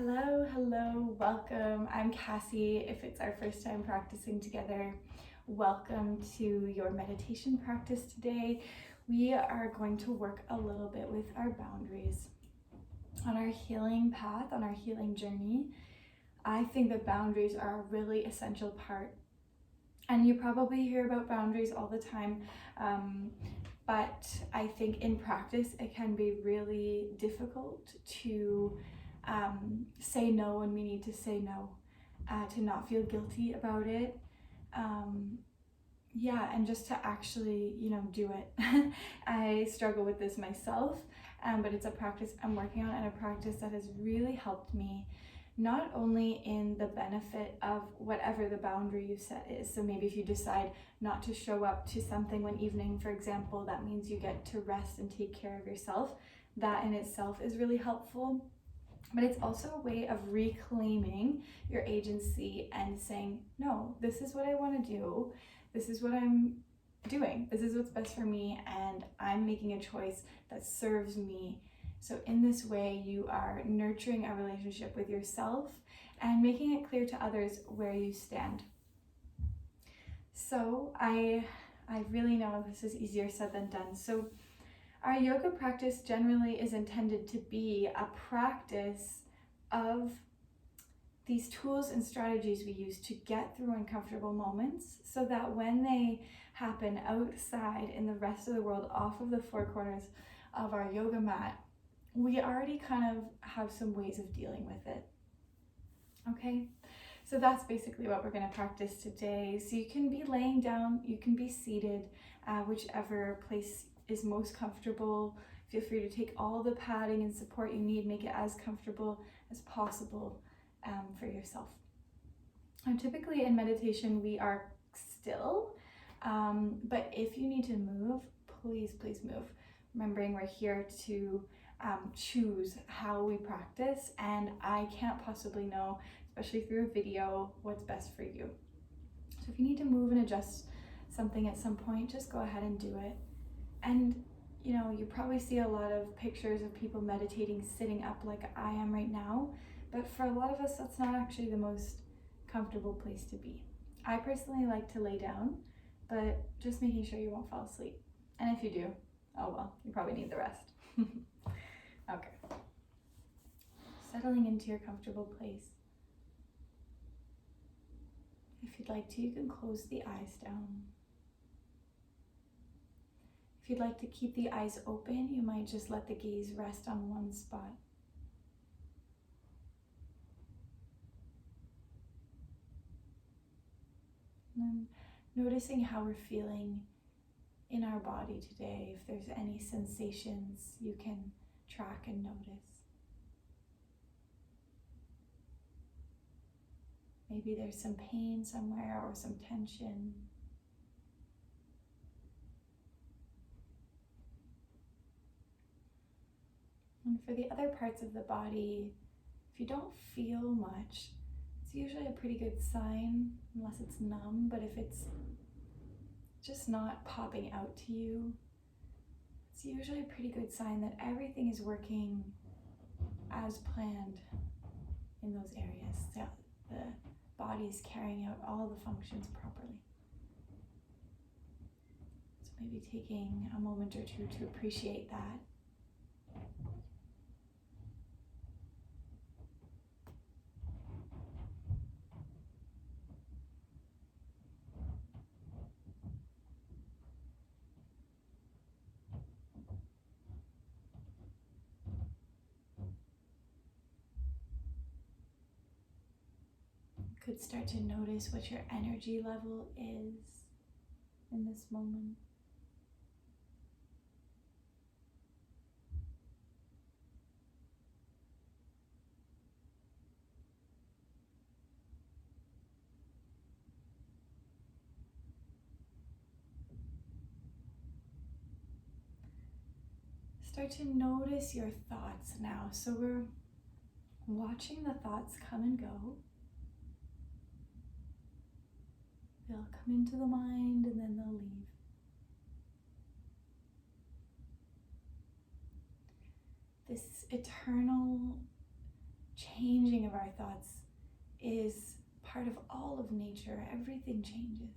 Hello, welcome. I'm Cassie. If it's our first time practicing together, welcome to your meditation practice today. We are going to work a little bit with our boundaries. On our healing path, on our healing journey, I think that boundaries are a really essential part. And you probably hear about boundaries all the time, but I think in practice it can be really difficult to say no when we need to say no, to not feel guilty about it, and just to actually, do it. I struggle with this myself, but it's a practice I'm working on and a practice that has really helped me, not only in the benefit of whatever the boundary you set is. So maybe if you decide not to show up to something one evening, for example, that means you get to rest and take care of yourself. That in itself is really helpful. But it's also a way of reclaiming your agency and saying, no, this is what I want to do. This is what I'm doing. This is what's best for me, and I'm making a choice that serves me. So in this way, you are nurturing a relationship with yourself and making it clear to others where you stand. So I really know this is easier said than done. So our yoga practice generally is intended to be a practice of these tools and strategies we use to get through uncomfortable moments, so that when they happen outside in the rest of the world, off of the four corners of our yoga mat, we already kind of have some ways of dealing with it. Okay, so that's basically what we're going to practice today. So you can be laying down, you can be seated, whichever place is most comfortable. Feel free to take all the padding and support you need, make it as comfortable as possible for yourself. Typically in meditation we are still, but if you need to move, please move. Remembering we're here to choose how we practice, and I can't possibly know, especially through a video, what's best for you. So if you need to move and adjust something at some point, just go ahead and do it. And you probably see a lot of pictures of people meditating sitting up like I am right now, but for a lot of us that's not actually the most comfortable place to be. I personally like to lay down, but just making sure you won't fall asleep. And if you do, oh well, you probably need the rest. Okay. Settling into your comfortable place. If you'd like to, you can close the eyes down. If you'd like to keep the eyes open, you might just let the gaze rest on one spot. And then noticing how we're feeling in our body today. If there's any sensations you can track and notice. Maybe there's some pain somewhere or some tension. And for the other parts of the body, if you don't feel much, it's usually a pretty good sign, unless it's numb, but if it's just not popping out to you, it's usually a pretty good sign that everything is working as planned in those areas. So the body is carrying out all the functions properly. So maybe taking a moment or two to appreciate that. Could start to notice what your energy level is in this moment. Start to notice your thoughts now. So we're watching the thoughts come and go. They'll come into the mind and then they'll leave. This eternal changing of our thoughts is part of all of nature. Everything changes.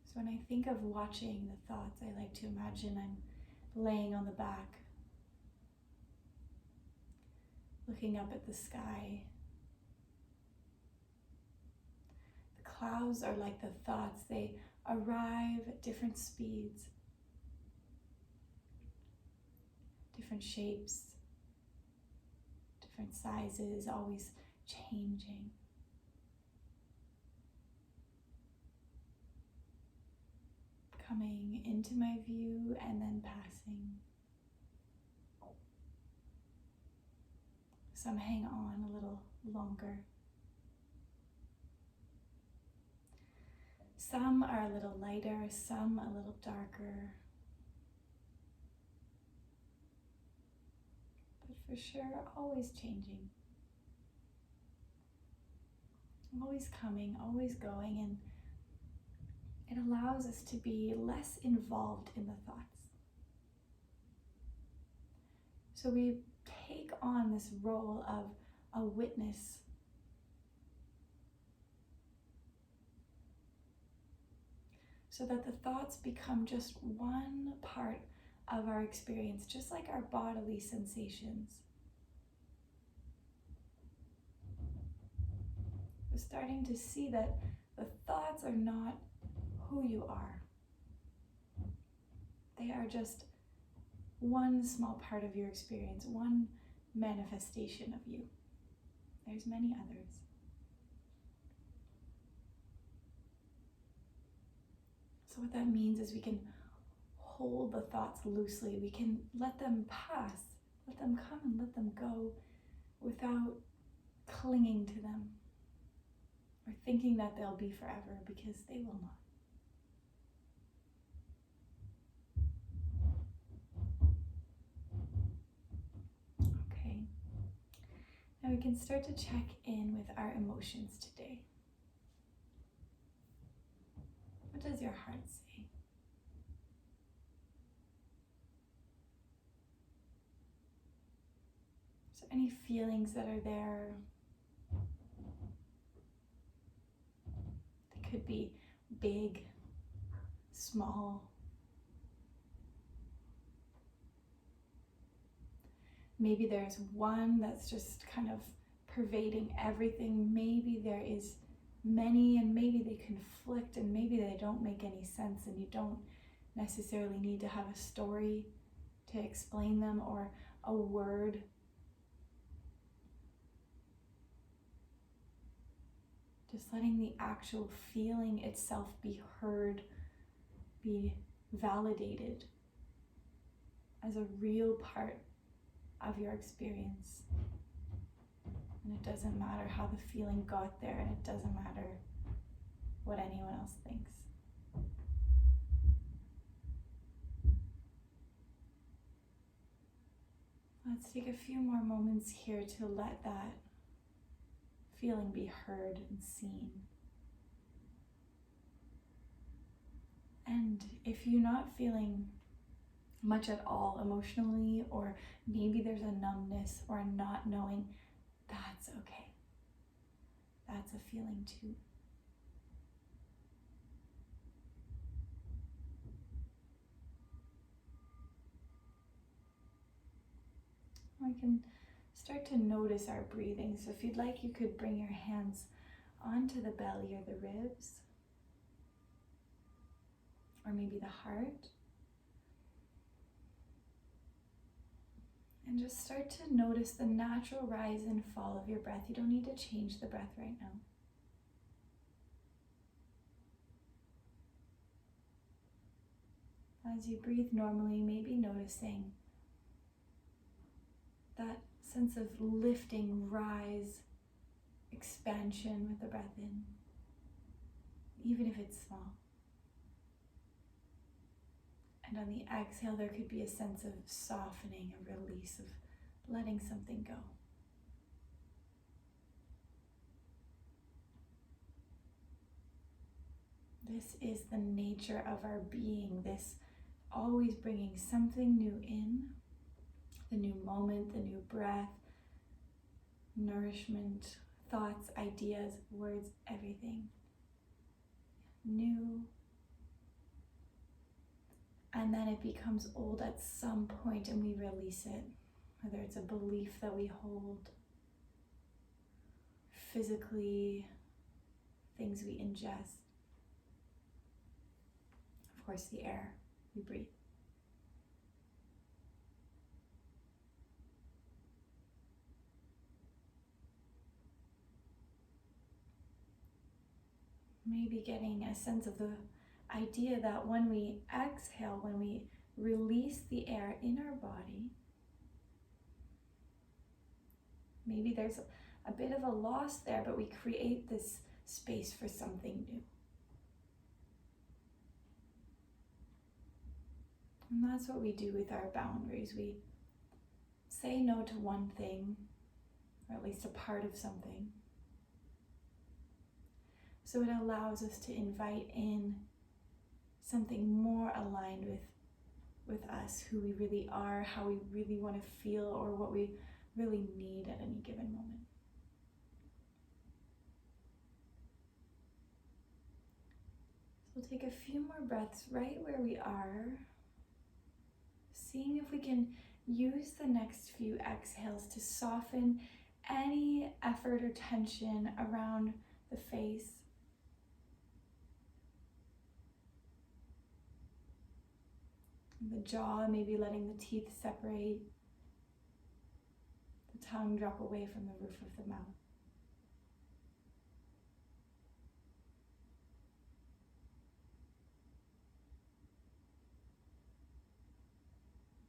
So when I think of watching the thoughts, I like to imagine I'm laying on the back, looking up at the sky. The clouds are like the thoughts. They arrive at different speeds, different shapes, different sizes, always changing. Coming into my view and then passing. Some hang on a little longer. Some are a little lighter, some a little darker. But for sure, always changing. Always coming, always going, and it allows us to be less involved in the thoughts. So we take on this role of a witness. So that the thoughts become just one part of our experience, just like our bodily sensations. We're starting to see that the thoughts are not who you are. They are just one small part of your experience, one manifestation of you. There's many others. So what that means is we can hold the thoughts loosely. We can let them pass, let them come and let them go without clinging to them or thinking that they'll be forever, because they will not. Okay. Now we can start to check in with our emotions today. What does your heart say? Is there any feelings that are there? They could be big, small. Maybe there's one that's just kind of pervading everything. Maybe there is many, and maybe they conflict, and maybe they don't make any sense, and you don't necessarily need to have a story to explain them or a word. Just letting the actual feeling itself be heard, be validated as a real part of your experience. And it doesn't matter how the feeling got there, and it doesn't matter what anyone else thinks. Let's take a few more moments here to let that feeling be heard and seen. And if you're not feeling much at all emotionally, or maybe there's a numbness or a not knowing, that's okay. That's a feeling too. We can start to notice our breathing. So if you'd like, you could bring your hands onto the belly or the ribs, or maybe the heart. And just start to notice the natural rise and fall of your breath. You don't need to change the breath right now. As you breathe normally, maybe noticing that sense of lifting, rise, expansion with the breath in, even if it's small. And on the exhale, there could be a sense of softening, a release, of letting something go. This is the nature of our being, this always bringing something new in the new moment, the new breath, nourishment, thoughts, ideas, words, everything new. And then it becomes old at some point and we release it, whether it's a belief that we hold, physically, things we ingest, of course the air we breathe. Maybe getting a sense of the idea that when we exhale, when we release the air in our body, maybe there's a bit of a loss there, but we create this space for something new. And that's what we do with our boundaries. We say no to one thing, or at least a part of something. So it allows us to invite in something more aligned with us, who we really are, how we really want to feel, or what we really need at any given moment. So we'll take a few more breaths right where we are, seeing if we can use the next few exhales to soften any effort or tension around the face. The jaw, maybe letting the teeth separate, the tongue drop away from the roof of the mouth.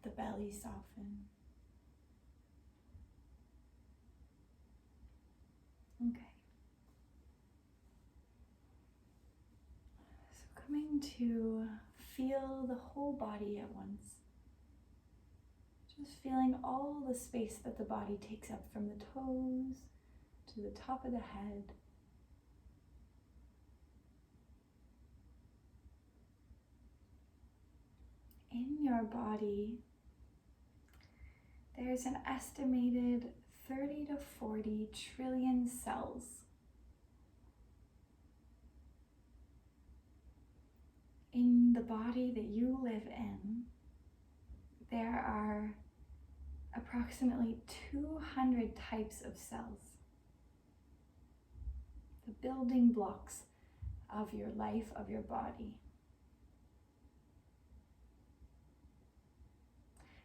The belly soften. Okay. So coming to feel the whole body at once. Just feeling all the space that the body takes up, from the toes to the top of the head. In your body, there's an estimated 30 to 40 trillion cells. In the body that you live in, there are approximately 200 types of cells. The building blocks of your life, of your body.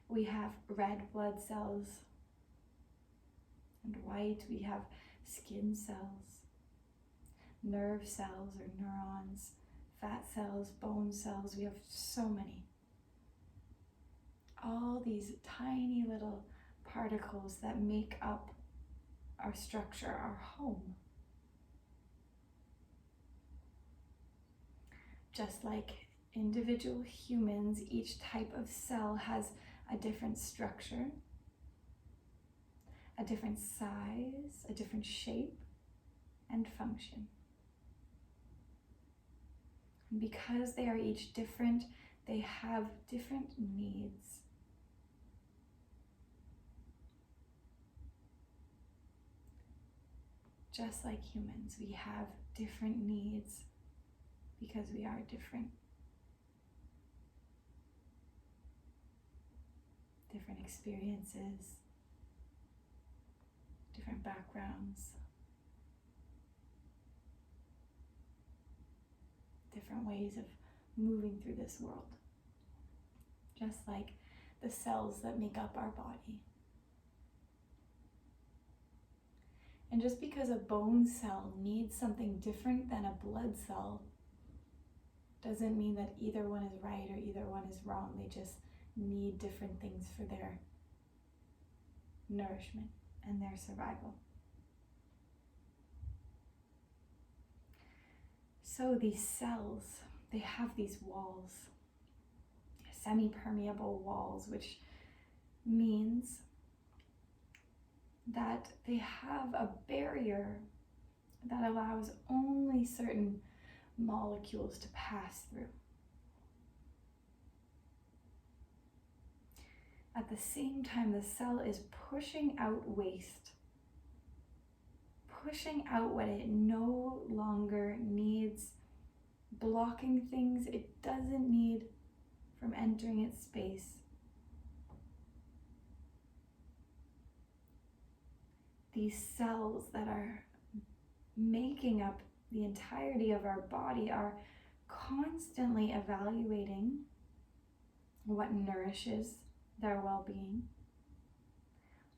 We have red blood cells and white. We have skin cells, nerve cells or neurons, fat cells, bone cells. We have so many. All these tiny little particles that make up our structure, our home. Just like individual humans, each type of cell has a different structure, a different size, a different shape and function. And because they are each different, they have different needs. Just like humans, we have different needs because we are different. Different experiences, different backgrounds, different ways of moving through this world. Just like the cells that make up our body. And just because a bone cell needs something different than a blood cell doesn't mean that either one is right or either one is wrong. They just need different things for their nourishment and their survival. So these cells, they have these walls, semi-permeable walls, which means that they have a barrier that allows only certain molecules to pass through. At the same time, the cell is pushing out waste, pushing out what it no longer needs, blocking things it doesn't need from entering its space. These cells that are making up the entirety of our body are constantly evaluating what nourishes their well-being,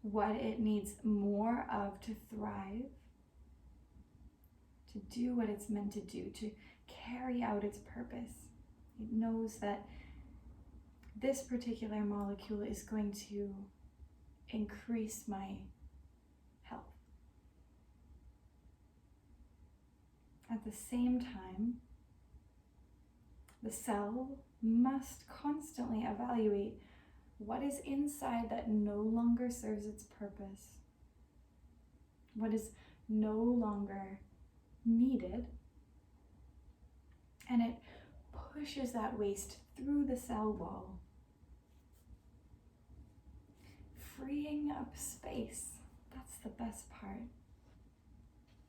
what it needs more of to thrive, to do what it's meant to do, to carry out its purpose. It knows that this particular molecule is going to increase my health. At the same time, the cell must constantly evaluate what is inside that no longer serves its purpose, what is no longer needed, and it pushes that waste through the cell wall, freeing up space. That's the best part.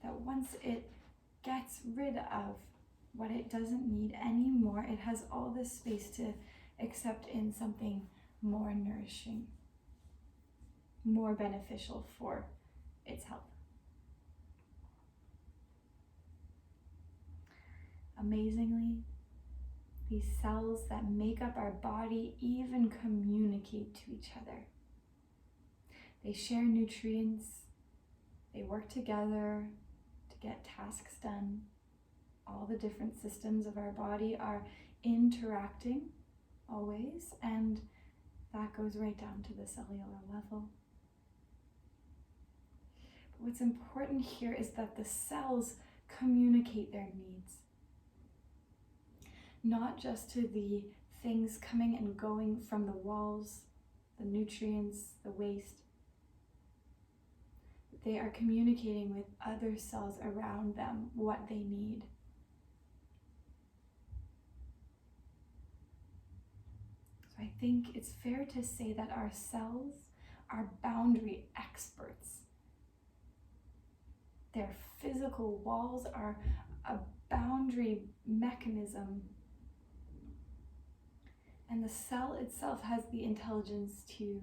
That once it gets rid of what it doesn't need anymore, it has all this space to accept in something more nourishing, more beneficial for its health. Amazingly, these cells that make up our body even communicate to each other. They share nutrients, they work together to get tasks done. All the different systems of our body are interacting always, and that goes right down to the cellular level. But what's important here is that the cells communicate their needs, not just to the things coming and going from the walls, the nutrients, the waste. They are communicating with other cells around them what they need. So I think it's fair to say that our cells are boundary experts. Their physical walls are a boundary mechanism, and the cell itself has the intelligence to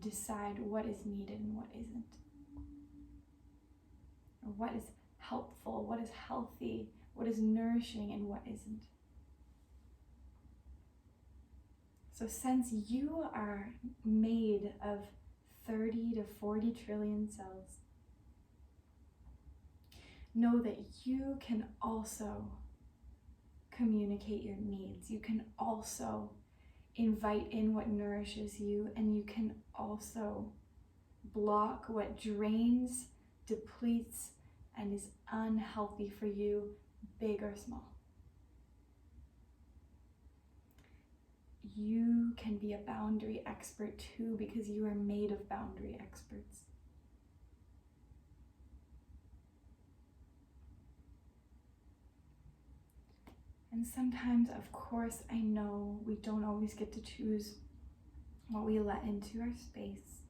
decide what is needed and what isn't, or what is helpful, what is healthy, what is nourishing, and what isn't. So since you are made of 30 to 40 trillion cells, know that you can also communicate your needs. You can also invite in what nourishes you, and you can also block what drains, depletes, and is unhealthy for you, big or small. You can be a boundary expert too, because you are made of boundary experts. And sometimes, of course, I know we don't always get to choose what we let into our space,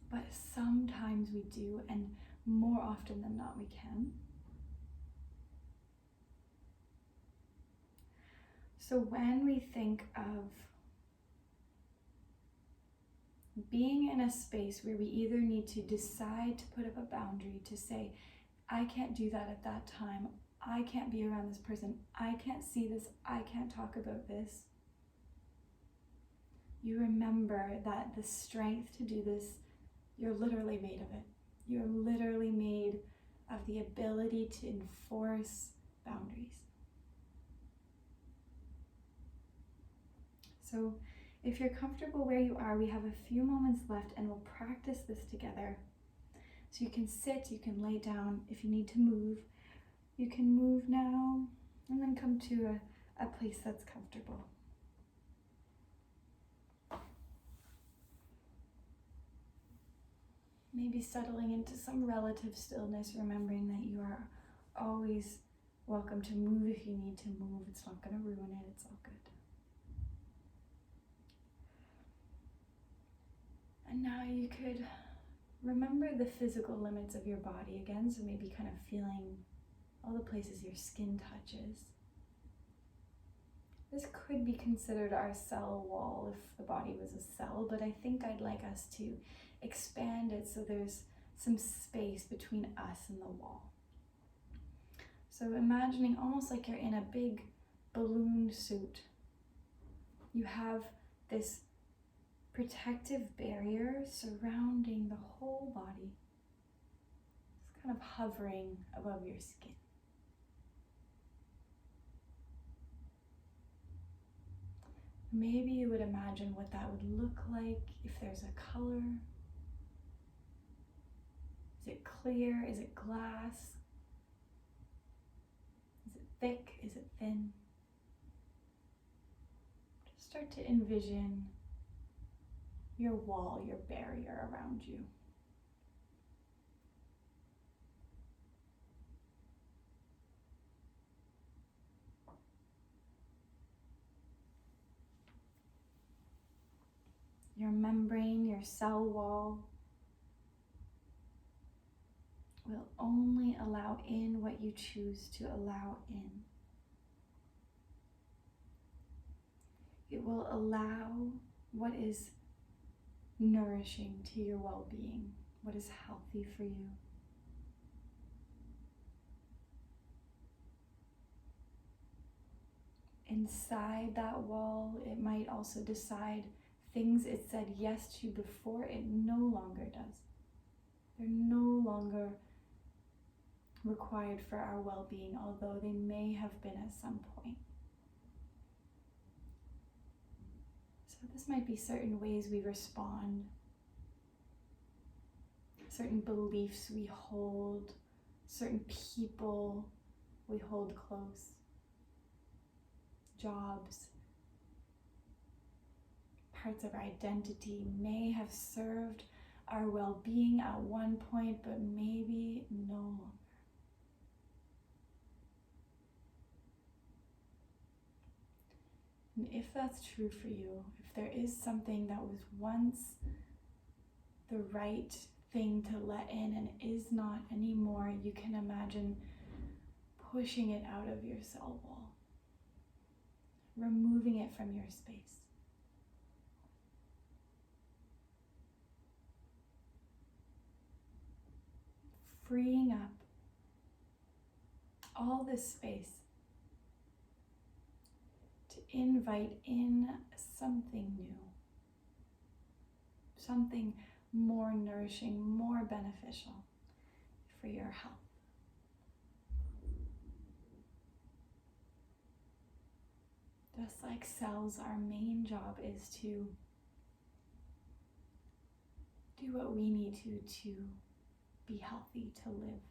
but sometimes we do, and more often than not we can. So when we think of being in a space where we either need to decide to put up a boundary, to say, I can't do that at that time, I can't be around this person, I can't see this, I can't talk about this, you remember that the strength to do this, you're literally made of it. You're literally made of the ability to enforce boundaries. So if you're comfortable where you are, we have a few moments left and we'll practice this together. So you can sit, you can lay down. If you need to move, you can move now and then come to a place that's comfortable. Maybe settling into some relative stillness, remembering that you are always welcome to move if you need to move. It's not going to ruin it, it's all good. And now you could remember the physical limits of your body again, so maybe kind of feeling all the places your skin touches. This could be considered our cell wall if the body was a cell, but I think I'd like us to expand it so there's some space between us and the wall. So imagining almost like you're in a big balloon suit. You have this protective barrier surrounding the whole body. It's kind of hovering above your skin. Maybe you would imagine what that would look like if there's a color. Is it clear? Is it glass? Is it thick? Is it thin? Just start to envision your wall, your barrier around you. Your membrane, your cell wall will only allow in what you choose to allow in. It will allow what is nourishing to your well-being, what is healthy for you. Inside that wall, it might also decide things it said yes to before, it no longer does. They're no longer required for our well-being, although they may have been at some point. So this might be certain ways we respond, certain beliefs we hold, certain people we hold close, jobs, parts of our identity may have served our well-being at one point, but maybe no longer. And if that's true for you, if there is something that was once the right thing to let in and is not anymore, you can imagine pushing it out of your cell wall, removing it from your space. Freeing up all this space to invite in something new, something more nourishing, more beneficial for your health. Just like cells, our main job is to do what we need to be healthy, to live.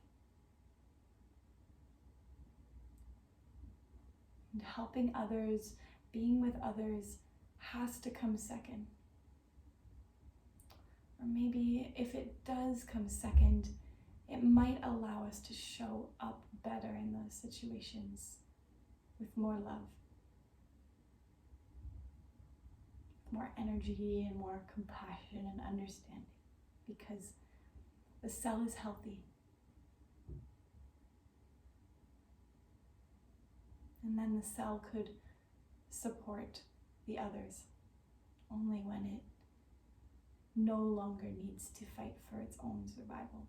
And helping others, being with others, has to come second. Or maybe if it does come second, it might allow us to show up better in those situations with more love, more energy and more compassion and understanding, because the cell is healthy. And then the cell could support the others only when it no longer needs to fight for its own survival.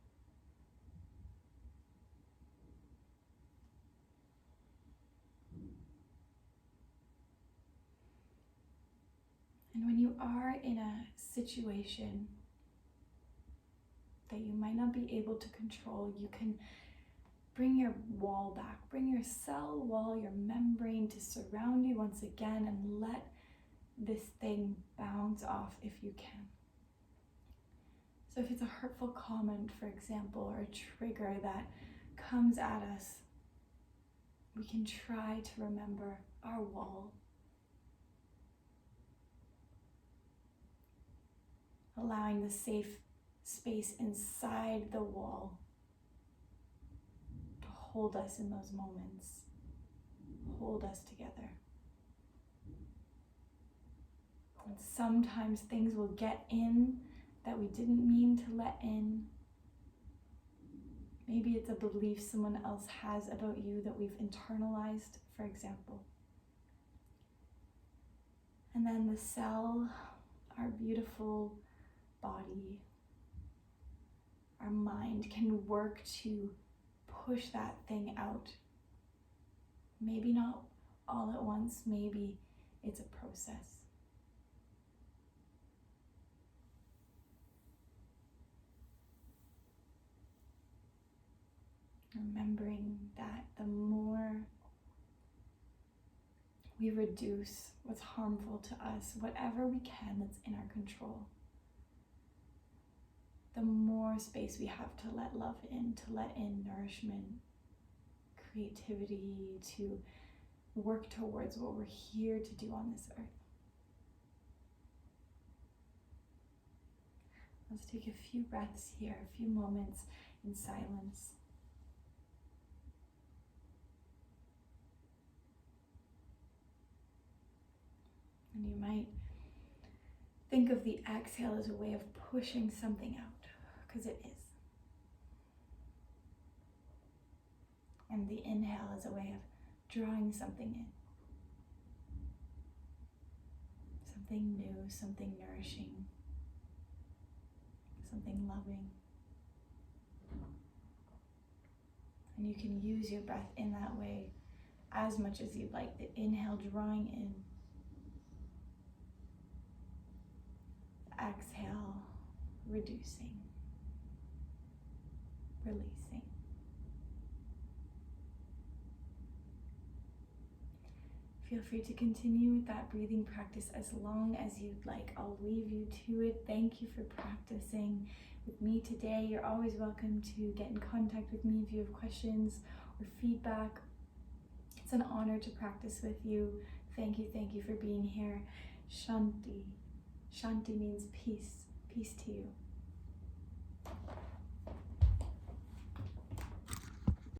And when you are in a situation that you might not be able to control, you can bring your wall back, bring your cell wall, your membrane to surround you once again, and let this thing bounce off if you can. So if it's a hurtful comment, for example, or a trigger that comes at us, we can try to remember our wall. Allowing the safe space inside the wall to hold us in those moments, hold us together. And sometimes things will get in that we didn't mean to let in. Maybe it's a belief someone else has about you that we've internalized, for example. And then the cell, our beautiful body, our mind can work to push that thing out. Maybe not all at once, maybe it's a process. Remembering that the more we reduce what's harmful to us, whatever we can that's in our control, the more space we have to let love in, to let in nourishment, creativity, to work towards what we're here to do on this earth. Let's take a few breaths here, a few moments in silence. And you might think of the exhale as a way of pushing something out, because it is. And the inhale as a way of drawing something in. Something new, something nourishing, something loving. And you can use your breath in that way as much as you'd like. The inhale drawing in. The exhale reducing, releasing. Feel free to continue with that breathing practice as long as you'd like. I'll leave you to it. Thank you for practicing with me today. You're always welcome to get in contact with me if you have questions or feedback. It's an honor to practice with you. Thank you for being here. Shanti. Shanti means peace. Peace to you.